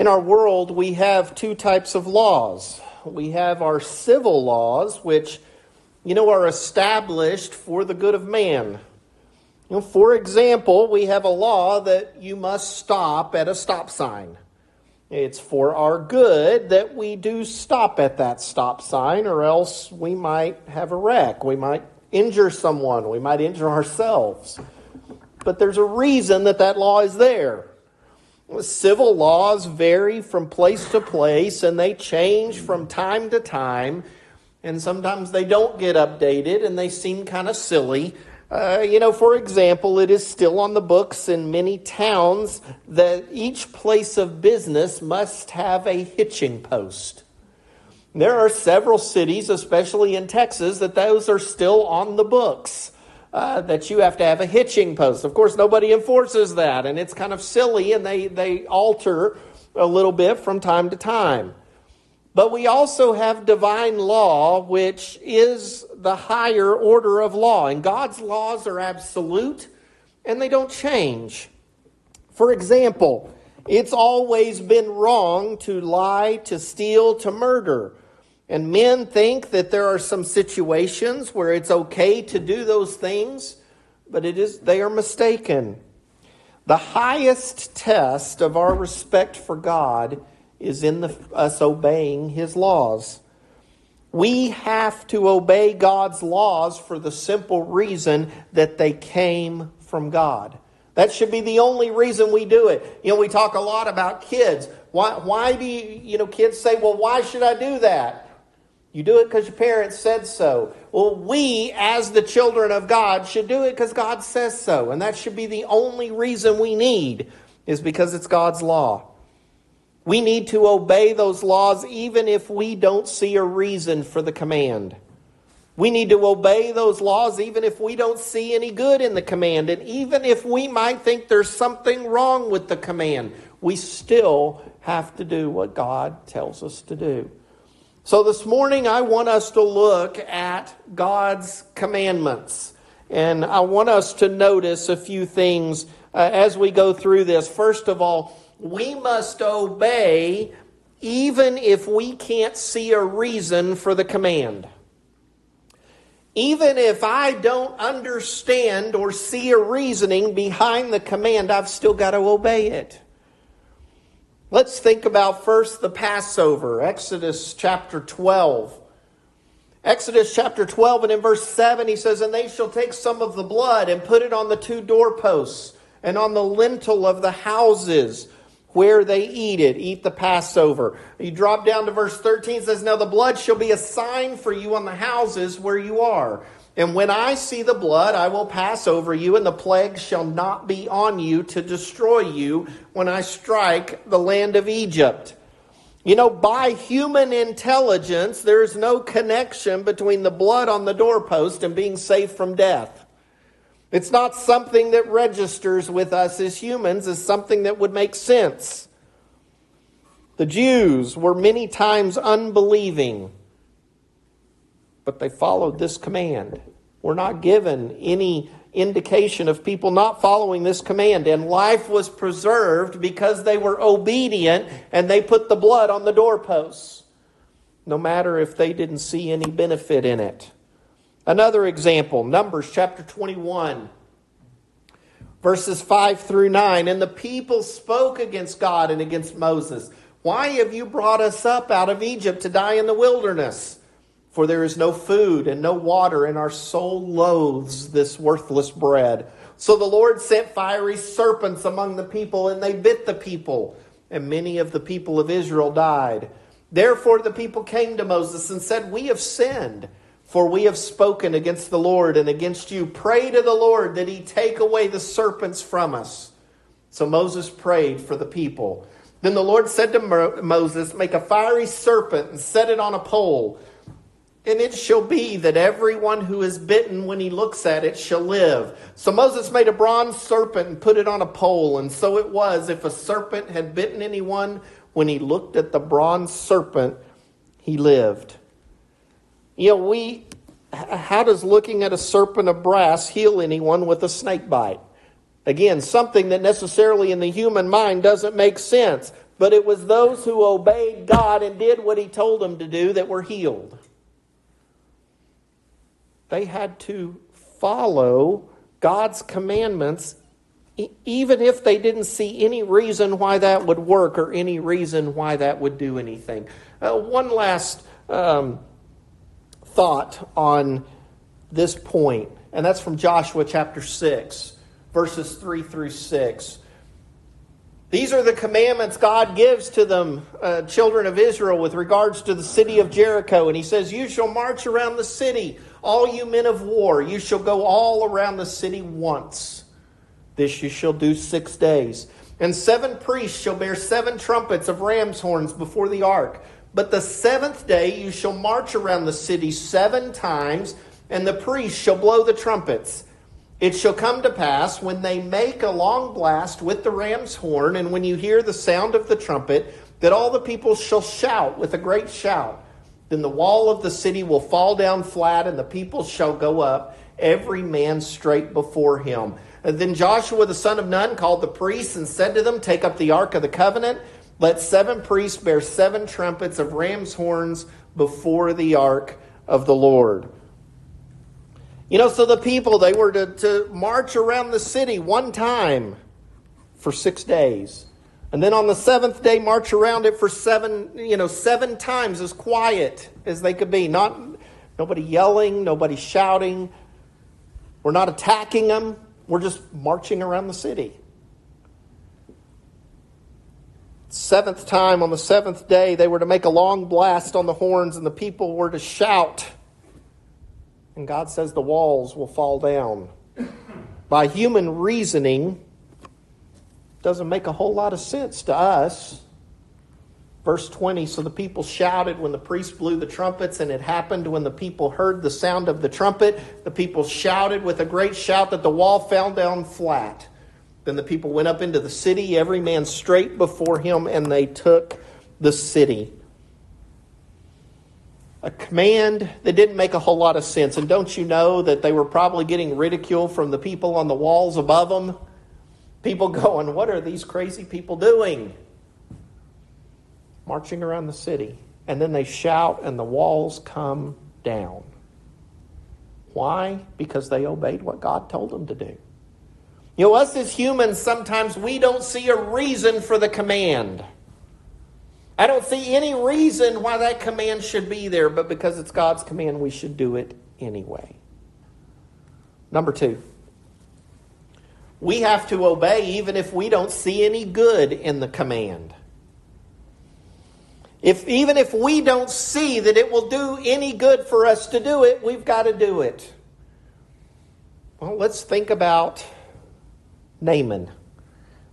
In our world, we have two types of laws. We have our civil laws, which, are established for the good of man. For example, we have a law that you must stop at a stop sign. It's for our good that we do stop at that stop sign, or else we might have a wreck. We might injure someone. We might injure ourselves. But there's a reason that law is there. Civil laws vary from place to place, and they change from time to time, and sometimes they don't get updated, and they seem kind of silly. For example, it is still on the books in many towns that each place of business must have a hitching post. There are several cities, especially in Texas, that those are still on the books. That you have to have a hitching post. Of course, nobody enforces that, and it's kind of silly, and they alter a little bit from time to time. But we also have divine law, which is the higher order of law, and God's laws are absolute, and they don't change. For example, it's always been wrong to lie, to steal, to murder. And men think that there are some situations where it's okay to do those things, but they are mistaken. The highest test of our respect for God is in us obeying His laws. We have to obey God's laws for the simple reason that they came from God. That should be the only reason we do it. We talk a lot about kids. Why do kids say, well, why should I do that? You do it because your parents said so. Well, we, as the children of God, should do it because God says so. And that should be the only reason we need, is because it's God's law. We need to obey those laws even if we don't see a reason for the command. We need to obey those laws even if we don't see any good in the command. And even if we might think there's something wrong with the command, we still have to do what God tells us to do. So this morning I want us to look at God's commandments. And I want us to notice a few things as we go through this. First of all, we must obey even if we can't see a reason for the command. Even if I don't understand or see a reasoning behind the command, I've still got to obey it. Let's think about first the Passover, Exodus chapter 12. Exodus chapter 12 and in verse 7 he says, "And they shall take some of the blood and put it on the two doorposts and on the lintel of the houses where they eat the Passover." You drop down to verse 13, it says, "Now the blood shall be a sign for you on the houses where you are. And when I see the blood, I will pass over you, and the plague shall not be on you to destroy you when I strike the land of Egypt." By human intelligence, there is no connection between the blood on the doorpost and being saved from death. It's not something that registers with us as humans as something that would make sense. The Jews were many times unbelieving, but they followed this command. We're not given any indication of people not following this command. And life was preserved because they were obedient and they put the blood on the doorposts, no matter if they didn't see any benefit in it. Another example, Numbers chapter 21, verses 5 through 9. "And the people spoke against God and against Moses. 'Why have you brought us up out of Egypt to die in the wilderness? For there is no food and no water, and our soul loathes this worthless bread.' So the Lord sent fiery serpents among the people, and they bit the people, and many of the people of Israel died. Therefore the people came to Moses and said, 'We have sinned, for we have spoken against the Lord and against you. Pray to the Lord that He take away the serpents from us.' So Moses prayed for the people. Then the Lord said to Moses, 'Make a fiery serpent and set it on a pole. And it shall be that everyone who is bitten when he looks at it shall live.' So Moses made a bronze serpent and put it on a pole. And so it was, if a serpent had bitten anyone, when he looked at the bronze serpent, he lived." How does looking at a serpent of brass heal anyone with a snake bite? Again, something that necessarily in the human mind doesn't make sense. but it was those who obeyed God and did what he told them to do that were healed. They had to follow God's commandments, even if they didn't see any reason why that would work or any reason why that would do anything. One last thought on this point, and that's from Joshua chapter 6, verses 3 through 6. These are the commandments God gives to them, children of Israel, with regards to the city of Jericho. And he says, you shall march around the city, all you men of war. You shall go all around the city once. This you shall do 6 days. And 7 priests shall bear 7 trumpets of ram's horns before the ark. But the 7th day you shall march around the city 7 times, and the priests shall blow the trumpets. It shall come to pass, when they make a long blast with the ram's horn, and when you hear the sound of the trumpet, that all the people shall shout with a great shout. Then the wall of the city will fall down flat, and the people shall go up, every man straight before him. And then Joshua the son of Nun called the priests and said to them, take up the ark of the covenant. Let 7 priests bear 7 trumpets of ram's horns before the ark of the Lord. So the people, they were to march around the city one time for 6 days. And then on the 7th day, march around it for 7 times, as quiet as they could be. Nobody yelling, nobody shouting. We're not attacking them. We're just marching around the city. 7th time, on the 7th day, they were to make a long blast on the horns, and the people were to shout. And God says the walls will fall down. By human reasoning, doesn't make a whole lot of sense to us. Verse 20, so the people shouted when the priest blew the trumpets, and it happened when the people heard the sound of the trumpet. The people shouted with a great shout that the wall fell down flat. Then the people went up into the city, every man straight before him, and they took the city. A command that didn't make a whole lot of sense. And don't you know that they were probably getting ridicule from the people on the walls above them? People going, what are these crazy people doing? Marching around the city. And then they shout and the walls come down. Why? Because they obeyed what God told them to do. Us as humans, sometimes we don't see a reason for the command. I don't see any reason why that command should be there, but because it's God's command, we should do it anyway. Number 2, we have to obey even if we don't see any good in the command. Even if we don't see that it will do any good for us to do it, we've got to do it. Well, let's think about Naaman.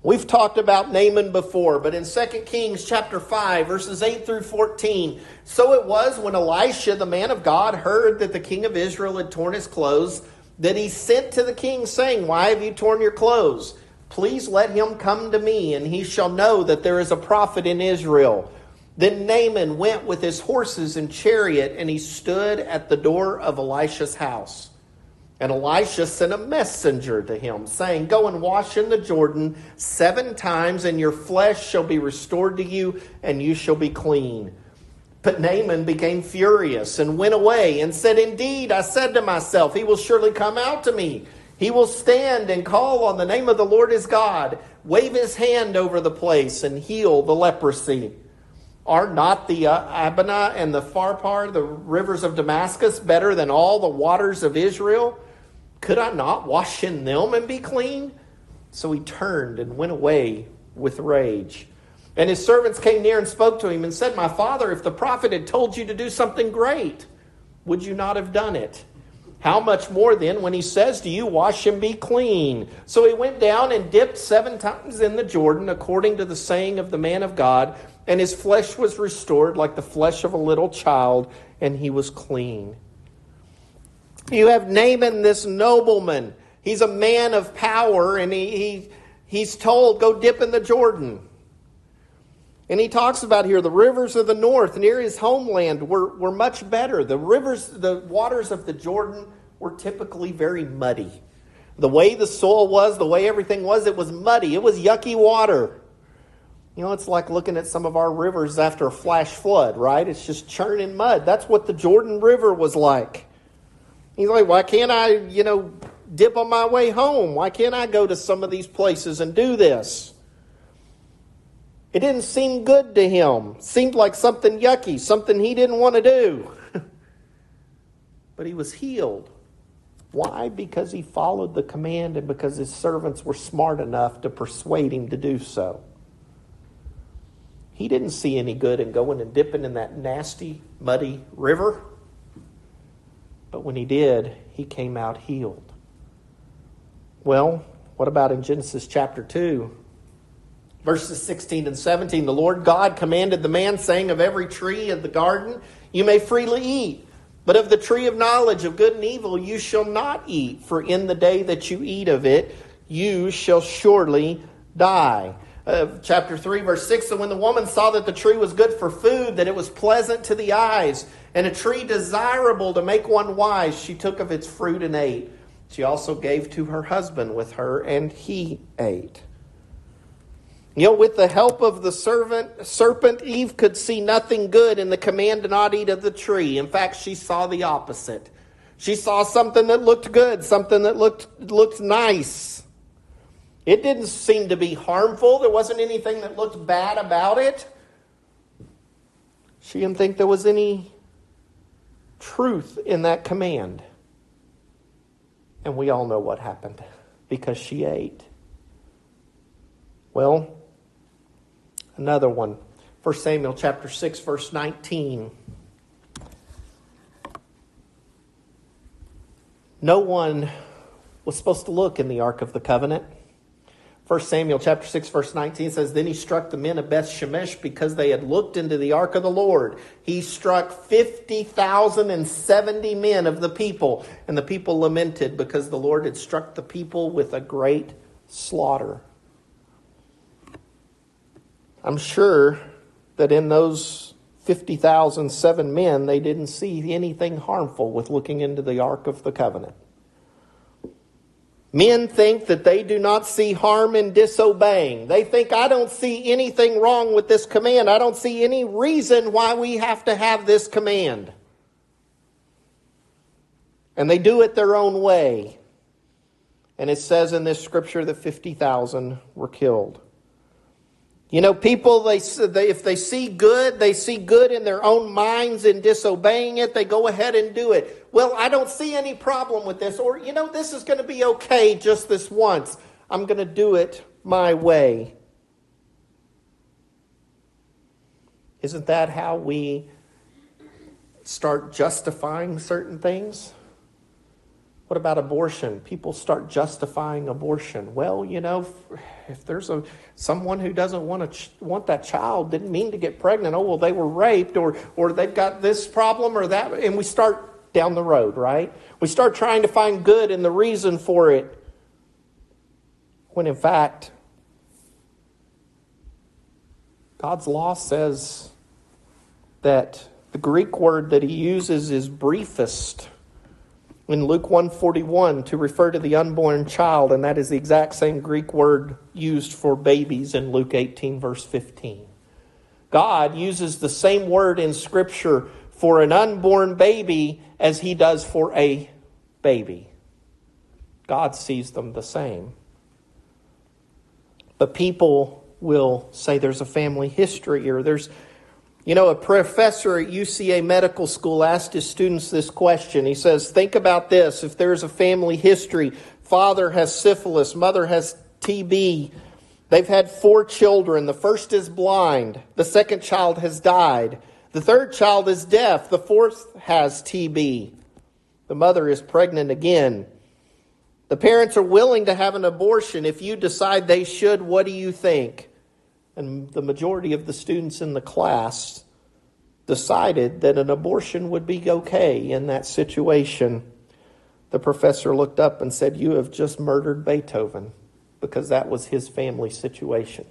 We've talked about Naaman before, but in 2 Kings chapter 5, verses 8 through 14, so it was when Elisha, the man of God, heard that the king of Israel had torn his clothes, that he sent to the king, saying, why have you torn your clothes? Please let him come to me, and he shall know that there is a prophet in Israel. Then Naaman went with his horses and chariot, and he stood at the door of Elisha's house. And Elisha sent a messenger to him, saying, go and wash in the Jordan 7 times, and your flesh shall be restored to you, and you shall be clean. But Naaman became furious and went away and said, indeed, I said to myself, he will surely come out to me. He will stand and call on the name of the Lord his God, wave his hand over the place, and heal the leprosy. Are not the Abana and the Pharpar, the rivers of Damascus, better than all the waters of Israel? Could I not wash in them and be clean? So he turned and went away with rage. And his servants came near and spoke to him and said, my father, if the prophet had told you to do something great, would you not have done it? How much more then when he says to you, wash and be clean? So he went down and dipped 7 times in the Jordan, according to the saying of the man of God, and his flesh was restored like the flesh of a little child, and he was clean. You have Naaman, this nobleman. He's a man of power, and he's told, go dip in the Jordan. And he talks about here, the rivers of the north near his homeland were much better. The waters of the Jordan were typically very muddy. The way the soil was, the way everything was, it was muddy. It was yucky water. You know, it's like looking at some of our rivers after a flash flood, right? It's just churning mud. That's what the Jordan River was like. He's like, why can't I, dip on my way home? Why can't I go to some of these places and do this? It didn't seem good to him. It seemed like something yucky, something he didn't want to do. But he was healed. Why? Because he followed the command and because his servants were smart enough to persuade him to do so. He didn't see any good in going and dipping in that nasty, muddy river. But when he did, he came out healed. Well, what about in Genesis chapter 2? Verses 16 and 17, the Lord God commanded the man, saying, of every tree of the garden you may freely eat, but of the tree of knowledge of good and evil you shall not eat, for in the day that you eat of it, you shall surely die. Chapter 3, verse 6, and when the woman saw that the tree was good for food, that it was pleasant to the eyes, and a tree desirable to make one wise, she took of its fruit and ate. She also gave to her husband with her, and he ate. With the help of the serpent, Eve could see nothing good in the command to not eat of the tree. In fact, she saw the opposite. She saw something that looked good, something that looked nice. It didn't seem to be harmful. There wasn't anything that looked bad about it. She didn't think there was any truth in that command. And we all know what happened because she ate. Well, another one. 1 Samuel chapter 6, verse 19. No one was supposed to look in the Ark of the Covenant. 1 Samuel chapter 6, verse 19 says, then he struck the men of Beth Shemesh because they had looked into the ark of the Lord. He struck 50,070 men of the people, and the people lamented because the Lord had struck the people with a great slaughter. I'm sure that in those 50,007 men, they didn't see anything harmful with looking into the Ark of the Covenant. Men think that they do not see harm in disobeying. They think, I don't see anything wrong with this command. I don't see any reason why we have to have this command. And they do it their own way. And it says in this scripture that 50,000 were killed. People, if they see good in their own minds in disobeying it, they go ahead and do it. Well, I don't see any problem with this. Or, this is going to be okay just this once. I'm going to do it my way. Isn't that how we start justifying certain things? What about abortion? People start justifying abortion. Well, if there's someone who doesn't want that child, didn't mean to get pregnant. Oh, well, they were raped or they've got this problem or that. And we start down the road, right? We start trying to find good in the reason for it. When in fact, God's law says that the Greek word that he uses is briefest. In Luke 1:41 to refer to the unborn child, and that is the exact same Greek word used for babies in Luke 18, verse 15. God uses the same word in Scripture for an unborn baby as he does for a baby. God sees them the same. But people will say there's a family history or there's a professor at UCA Medical School asked his students this question. He says, think about this. If there's a family history, father has syphilis, mother has TB. They've had 4 children. The first is blind. The second child has died. The third child is deaf. The fourth has TB. The mother is pregnant again. The parents are willing to have an abortion. If you decide they should, what do you think? And the majority of the students in the class decided that an abortion would be okay in that situation. The professor looked up and said, you have just murdered Beethoven, because that was his family situation.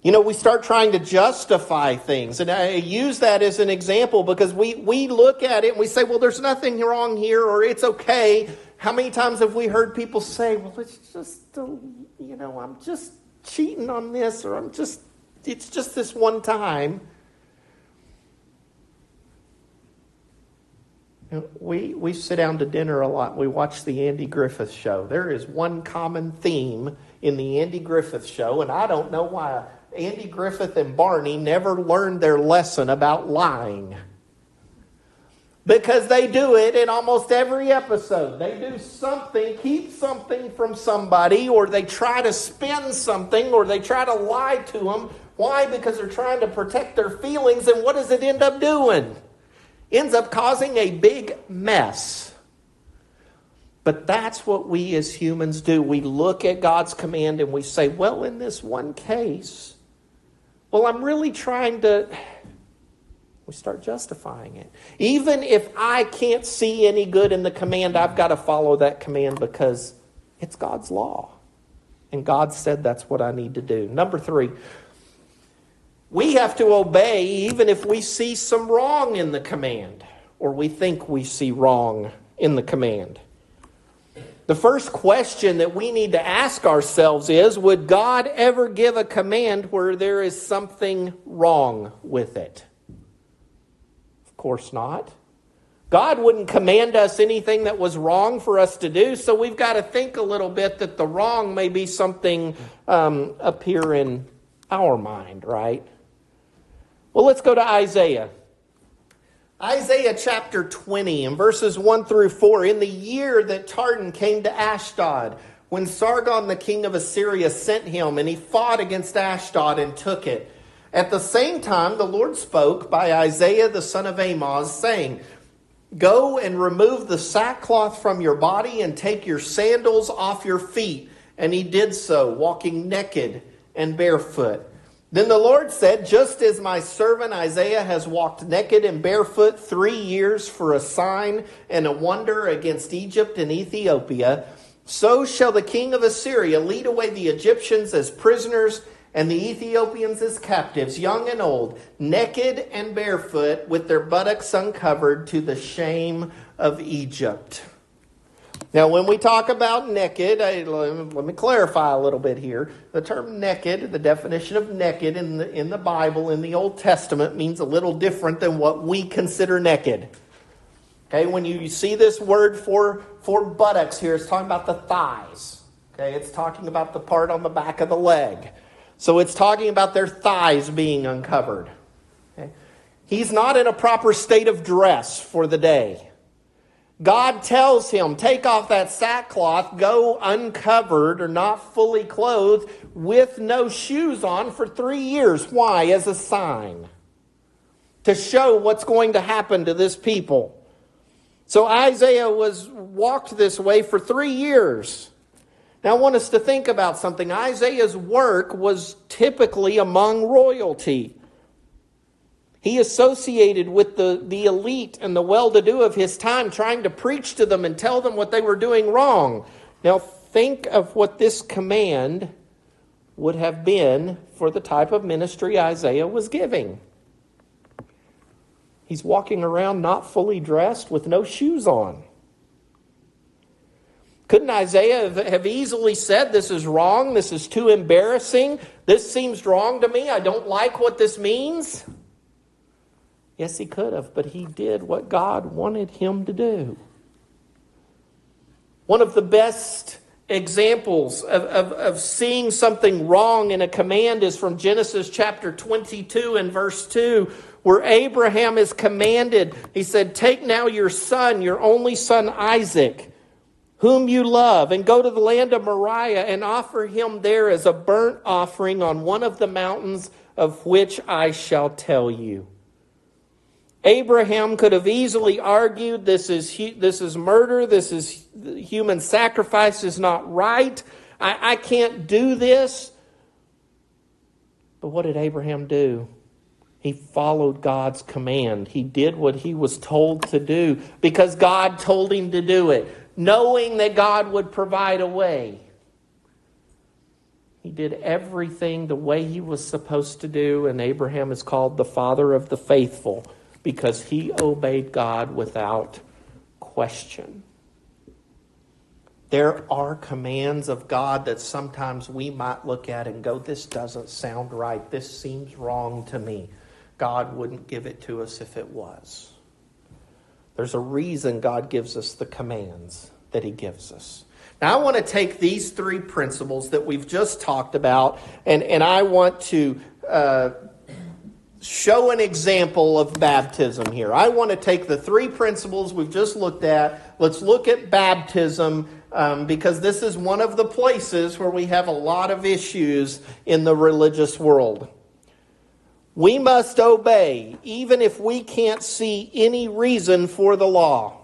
We start trying to justify things. And I use that as an example because we look at it and we say, well, there's nothing wrong here or it's okay. How many times have we heard people say, well, it's just, I'm just cheating on this, or it's just this one time. We sit down to dinner a lot. We watch the Andy Griffith Show. There is one common theme in the Andy Griffith Show, and I don't know why Andy Griffith and Barney never learned their lesson about lying. Because they do it in almost every episode. They do something, keep something from somebody, or they try to spin something, or they try to lie to them. Why? Because they're trying to protect their feelings, and what does it end up doing? Ends up causing a big mess. But that's what we as humans do. We look at God's command and we say, well, in this one case, well, I'm really trying to... We start justifying it. Even if I can't see any good in the command, I've got to follow that command because it's God's law. And God said that's what I need to do. Number 3, we have to obey even if we see some wrong in the command, or we think we see wrong in the command. The first question that we need to ask ourselves is, would God ever give a command where there is something wrong with it? Of course not. God wouldn't command us anything that was wrong for us to do, so we've got to think a little bit that the wrong may be something up here in our mind, right? Well, let's go to Isaiah. Isaiah chapter 20 and verses 1 through 4. In the year that Tartan came to Ashdod, when Sargon the king of Assyria sent him, and he fought against Ashdod and took it. At the same time, the Lord spoke by Isaiah the son of Amoz, saying, Go and remove the sackcloth from your body and take your sandals off your feet. And he did so, walking naked and barefoot. Then the Lord said, Just as my servant Isaiah has walked naked and barefoot 3 years for a sign and a wonder against Egypt and Ethiopia, so shall the king of Assyria lead away the Egyptians as prisoners and the Ethiopians as captives, young and old, naked and barefoot, with their buttocks uncovered, to the shame of Egypt. Now, when we talk about naked, let me clarify a little bit here. The term naked, the definition of naked in the Bible, in the Old Testament, means a little different than what we consider naked. Okay, when you see this word for buttocks here, it's talking about the thighs. Okay, it's talking about the part on the back of the leg. So it's talking about their thighs being uncovered. Okay? He's not in a proper state of dress for the day. God tells him, take off that sackcloth, go uncovered or not fully clothed with no shoes on for 3 years. Why? As a sign. To show what's going to happen to this people. So Isaiah walked this way for 3 years. Now I want us to think about something. Isaiah's work was typically among royalty. He associated with the elite and the well-to-do of his time, trying to preach to them and tell them what they were doing wrong. Now think of what this command would have been for the type of ministry Isaiah was giving. He's walking around not fully dressed with no shoes on. Couldn't Isaiah have easily said, this is wrong, this is too embarrassing, this seems wrong to me, I don't like what this means? Yes, he could have, but he did what God wanted him to do. One of the best examples of seeing something wrong in a command is from Genesis chapter 22 and verse 2, where Abraham is commanded. He said, take now your son, your only son Isaac, whom you love, and go to the land of Moriah and offer him there as a burnt offering on one of the mountains of which I shall tell you. Abraham could have easily argued this is murder, this is human sacrifice is not right, I can't do this. But what did Abraham do? He followed God's command. He did what he was told to do because God told him to do it, knowing that God would provide a way. He did everything the way he was supposed to do, and Abraham is called the father of the faithful because he obeyed God without question. There are commands of God that sometimes we might look at and go, this doesn't sound right. This seems wrong to me. God wouldn't give it to us if it was. There's a reason God gives us the commands that he gives us. Now I want to take these three principles that we've just talked about, and I want to show an example of baptism here. I want to take the three principles we've just looked at. Let's look at baptism, because this is one of the places where we have a lot of issues in the religious world. We must obey, even if we can't see any reason for the law.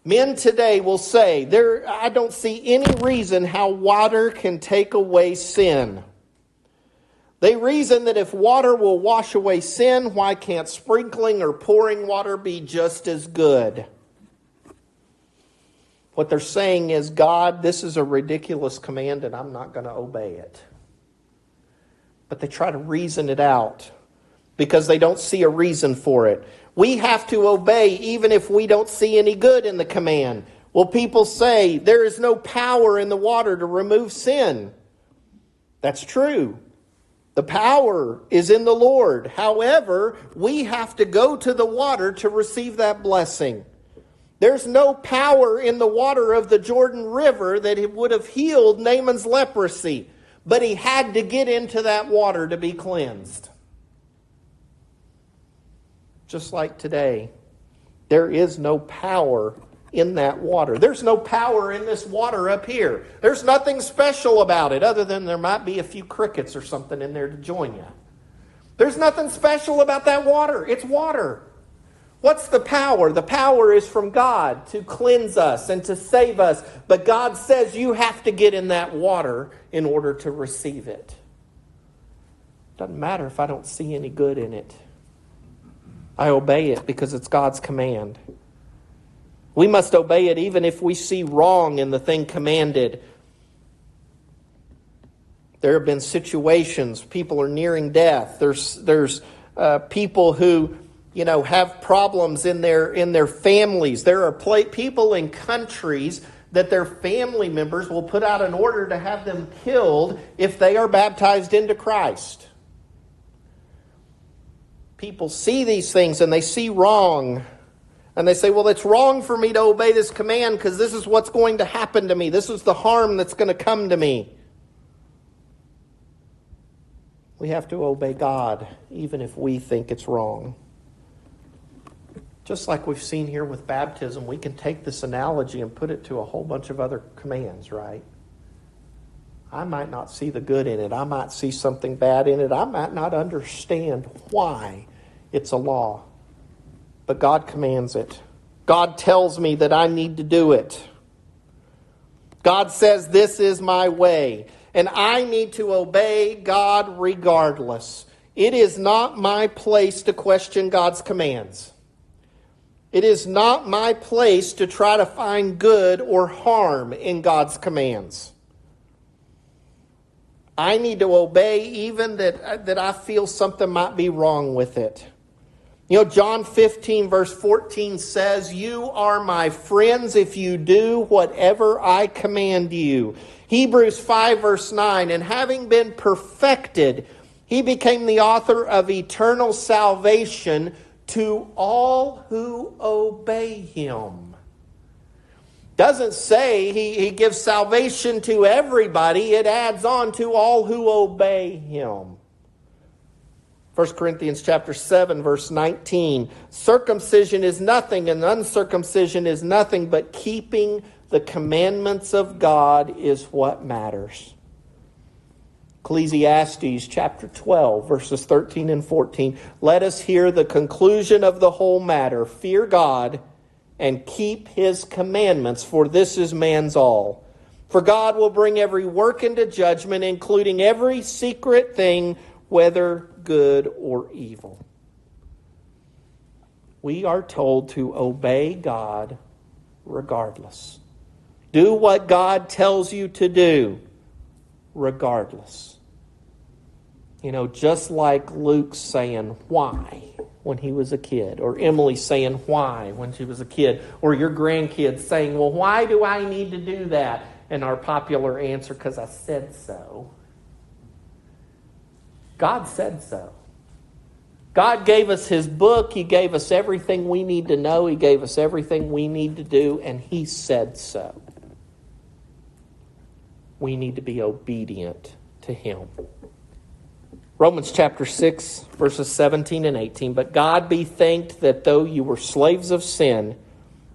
Men today will say, I don't see any reason how water can take away sin. They reason that if water will wash away sin, why can't sprinkling or pouring water be just as good? What they're saying is, God, this is a ridiculous command and I'm not going to obey it. But they try to reason it out because they don't see a reason for it. We have to obey even if we don't see any good in the command. Well, people say there is no power in the water to remove sin. That's true. The power is in the Lord. However, we have to go to the water to receive that blessing. There's no power in the water of the Jordan River that it would have healed Naaman's leprosy, but he had to get into that water to be cleansed. Just like today, there is no power in that water. There's no power in this water up here. There's nothing special about it other than there might be a few crickets or something in there to join you. There's nothing special about that water. It's water. What's the power? The power is from God to cleanse us and to save us. But God says you have to get in that water in order to receive it. Doesn't matter if I don't see any good in it. I obey it because it's God's command. We must obey it even if we see wrong in the thing commanded. There have been situations, people are nearing death. There's people who, have problems in their families. There are people in countries that their family members will put out an order to have them killed if they are baptized into Christ. People see these things and they see wrong. And they say, well, it's wrong for me to obey this command because this is what's going to happen to me. This is the harm that's going to come to me. We have to obey God even if we think it's wrong. Just like we've seen here with baptism, we can take this analogy and put it to a whole bunch of other commands, right? I might not see the good in it. I might see something bad in it. I might not understand why it's a law. But God commands it. God tells me that I need to do it. God says this is my way. And I need to obey God regardless. It is not my place to question God's commands. It is not my place to try to find good or harm in God's commands. I need to obey even that I feel something might be wrong with it. John 15 verse 14 says, you are my friends if you do whatever I command you. Hebrews 5 verse 9, and having been perfected, he became the author of eternal salvation to all who obey him. Doesn't say he gives salvation to everybody. It adds on to all who obey him. 1 Corinthians chapter 7, verse 19. Circumcision is nothing and uncircumcision is nothing, but keeping the commandments of God is what matters. Ecclesiastes chapter 12, verses 13 and 14. Let us hear the conclusion of the whole matter. Fear God and keep his commandments, for this is man's all. For God will bring every work into judgment, including every secret thing, whether good or evil. We are told to obey God regardless. Do what God tells you to do regardless. Just like Luke saying, why? when he was a kid, or Emily saying why when she was a kid, or your grandkids saying, well, why do I need to do that? And our popular answer, because I said so. God said so. God gave us his book. He gave us everything we need to know. He gave us everything we need to do, and he said so. We need to be obedient to him. Romans chapter 6, verses 17 and 18. But God be thanked that though you were slaves of sin,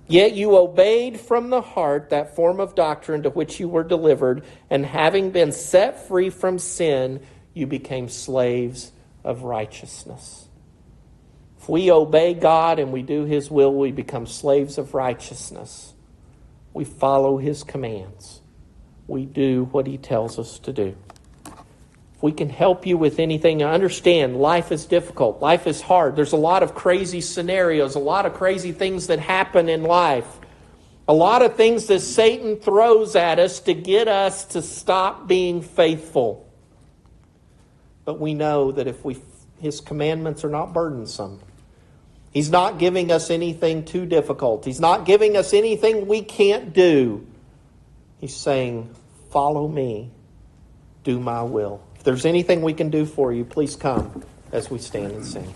yet you obeyed from the heart that form of doctrine to which you were delivered, and having been set free from sin, you became slaves of righteousness. If we obey God and we do his will, we become slaves of righteousness. We follow his commands. We do what he tells us to do. If we can help you with anything, understand life is difficult. Life is hard. There's a lot of crazy scenarios, a lot of crazy things that happen in life. A lot of things that Satan throws at us to get us to stop being faithful. But we know that if his commandments are not burdensome, he's not giving us anything too difficult. He's not giving us anything we can't do. He's saying, follow me, do my will. If there's anything we can do for you, please come as we stand and sing.